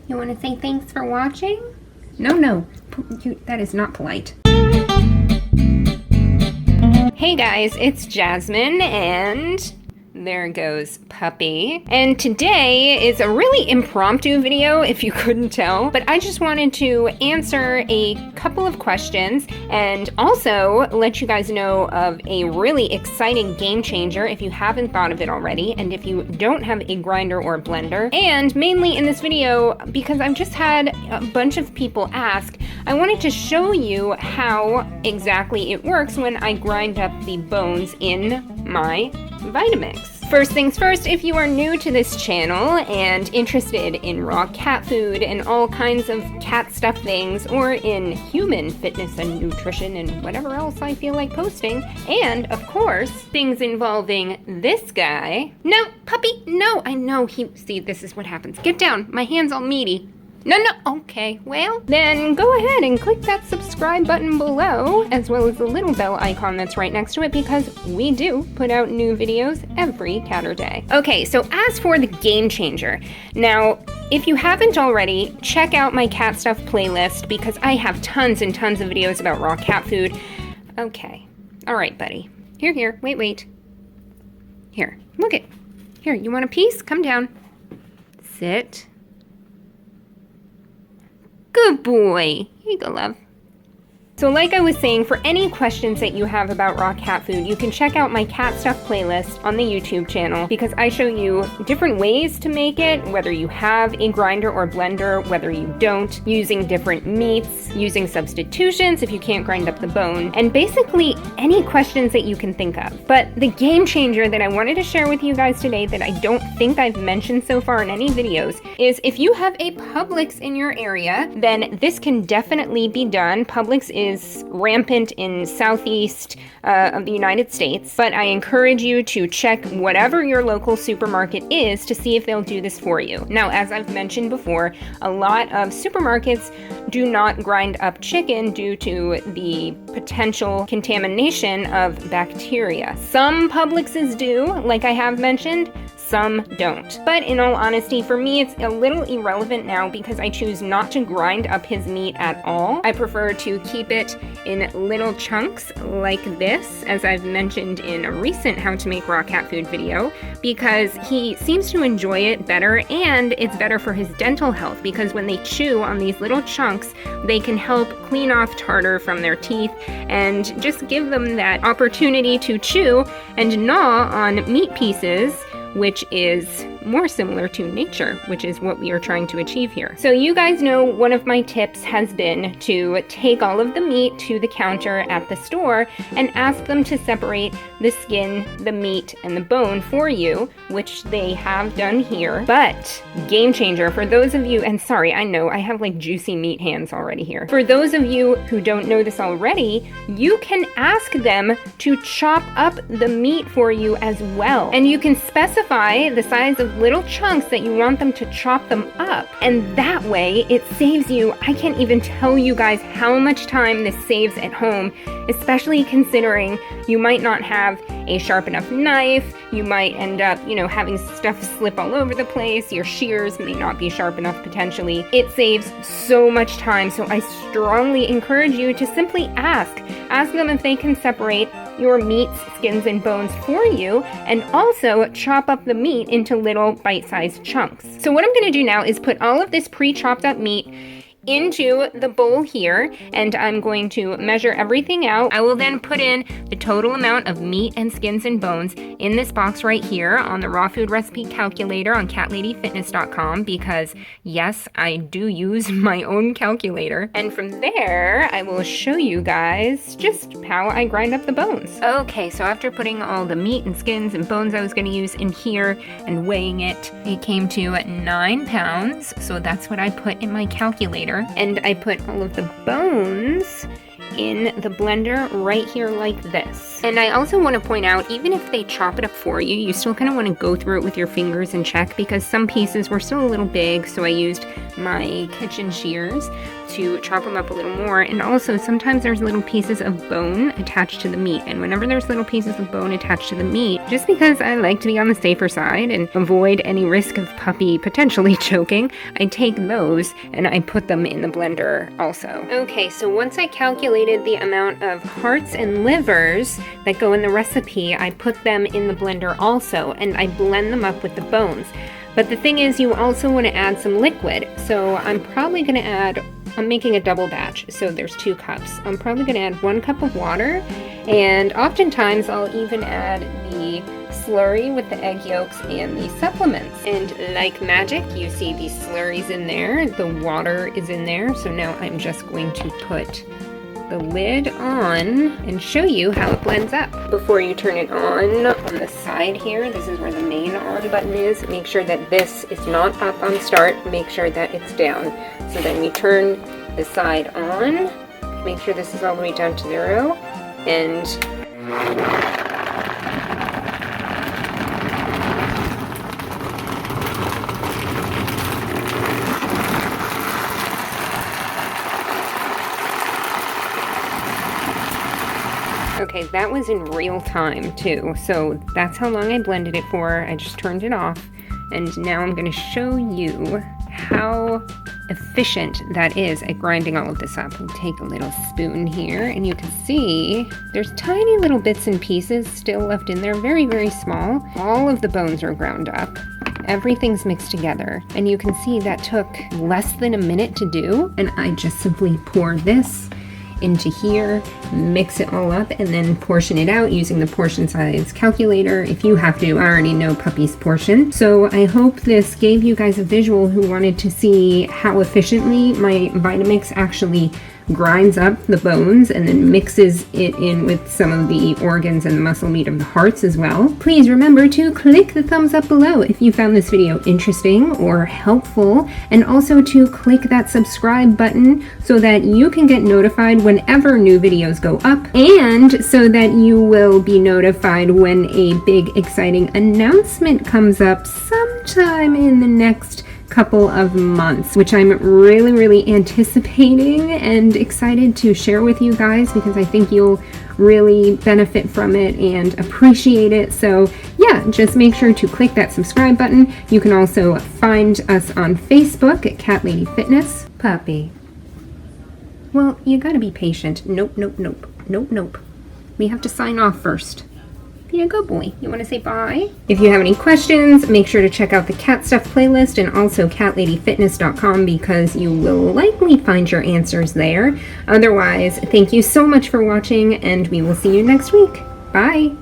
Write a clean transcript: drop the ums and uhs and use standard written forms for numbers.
You want to say thanks for watching? No, that is not polite. Hey guys, it's Jasmine, and there goes Puppy. And today is a really impromptu video, if you couldn't tell, but I just wanted to answer a couple of questions and also let you guys know of a really exciting game changer if you haven't thought of it already, and if you don't have a grinder or blender. And mainly in this video, because I've just had a bunch of people ask, I wanted to show you how exactly it works when I grind up the bones in my Vitamix. First things first, if you are new to this channel and interested in raw cat food and all kinds of cat stuff things, or in human fitness and nutrition and whatever else I feel like posting, and of course, things involving this guy. No, Puppy, no, I know see, this is what happens. Get down, my hand's all meaty. No, okay, well, then go ahead and click that subscribe button below, as well as the little bell icon that's right next to it, because we do put out new videos every Catterday. Okay, so as for the game changer, now, if you haven't already, check out my cat stuff playlist, because I have tons and tons of videos about raw cat food. Okay, all right, buddy. Here, wait. Here, look it. Here, you want a piece? Come down. Sit. Good boy. Here you go, love. So like I was saying, for any questions that you have about raw cat food, you can check out my cat stuff playlist on the YouTube channel, because I show you different ways to make it, whether you have a grinder or blender, whether you don't, using different meats, using substitutions if you can't grind up the bone, and basically any questions that you can think of. But the game changer that I wanted to share with you guys today that I don't think I've mentioned so far in any videos is if you have a Publix in your area, then this can definitely be done. Publix is rampant in southeast of the United States, but I encourage you to check whatever your local supermarket is to see if they'll do this for you. Now, as I've mentioned before, a lot of supermarkets do not grind up chicken due to the potential contamination of bacteria. Some Publixes do, like I have mentioned, some don't. But in all honesty, for me, it's a little irrelevant now because I choose not to grind up his meat at all. I prefer to keep it in little chunks like this, as I've mentioned in a recent How to Make Raw Cat Food video, because he seems to enjoy it better, and it's better for his dental health, because when they chew on these little chunks, they can help clean off tartar from their teeth and just give them that opportunity to chew and gnaw on meat pieces, which is more similar to nature, which is what we are trying to achieve here. So you guys know one of my tips has been to take all of the meat to the counter at the store and ask them to separate the skin, the meat, and the bone for you, which they have done here. But game changer for those of you, and sorry, I know I have like juicy meat hands already here. For those of you who don't know this already, you can ask them to chop up the meat for you as well. And you can specify the size of little chunks that you want them to chop them up, and that way it saves you, I can't even tell you guys how much time this saves at home, especially considering you might not have a sharp enough knife, you might end up, having stuff slip all over the place, your shears may not be sharp enough potentially. It saves so much time, so I strongly encourage you to simply ask them if they can separate your meats, skins, and bones for you, and also chop up the meat into little bite-sized chunks. So what I'm going to do now is put all of this pre-chopped up meat into the bowl here, and I'm going to measure everything out. I will then put in the total amount of meat and skins and bones in this box right here on the raw food recipe calculator on catladyfitness.com, because yes, I do use my own calculator. And from there, I will show you guys just how I grind up the bones. Okay, so after putting all the meat and skins and bones I was going to use in here and weighing it, it came to 9 pounds. So that's what I put in my calculator. And I put all of the bones in the blender right here like this. And I also want to point out, even if they chop it up for you, you still kind of want to go through it with your fingers and check, because some pieces were still a little big, so I used my kitchen shears to chop them up a little more. And also sometimes there's little pieces of bone attached to the meat, and whenever there's little pieces of bone attached to the meat, just because I like to be on the safer side and avoid any risk of puppy potentially choking, I take those and I put them in the blender also. Okay, so once I calculated the amount of hearts and livers that go in the recipe, I put them in the blender also, and I blend them up with the bones. But the thing is, you also want to add some liquid, so I'm probably going to add, I'm making a double batch, so there's 2 cups. I'm probably going to add 1 cup of water, and oftentimes I'll even add the slurry with the egg yolks and the supplements. And like magic, you see these slurries in there, the water is in there, so now I'm just going to put the lid on and show you how it blends up. Before you turn it on the side here, this is where the main on button is. Make sure that this is not up on start, make sure that it's down. So then we turn the side on, make sure this is all the way down to 0, and okay, that was in real time too, so that's how long I blended it for. I just turned it off, and now I'm going to show you how efficient that is at grinding all of this up. We'll take a little spoon here, and you can see there's tiny little bits and pieces still left in there, very, very small. All of the bones are ground up. Everything's mixed together, and you can see that took less than a minute to do, and I just simply pour this into here, mix it all up, and then portion it out using the portion size calculator if you have to. I already know puppy's portion. So I hope this gave you guys a visual who wanted to see how efficiently my Vitamix actually grinds up the bones and then mixes it in with some of the organs and the muscle meat of the hearts as well. Please remember to click the thumbs up below if you found this video interesting or helpful, and also to click that subscribe button so that you can get notified whenever new videos go up, and so that you will be notified when a big exciting announcement comes up sometime in the next couple of months, which I'm really anticipating and excited to share with you guys, because I think you'll really benefit from it and appreciate it. So yeah, just make sure to click that subscribe button. You can also find us on Facebook at Cat Lady Fitness. Puppy. Well, you gotta be patient. Nope. We have to sign off first. Be a good boy. You want to say bye? If you have any questions, make sure to check out the cat stuff playlist and also catladyfitness.com, because you will likely find your answers there. Otherwise, thank you so much for watching, and we will see you next week. Bye!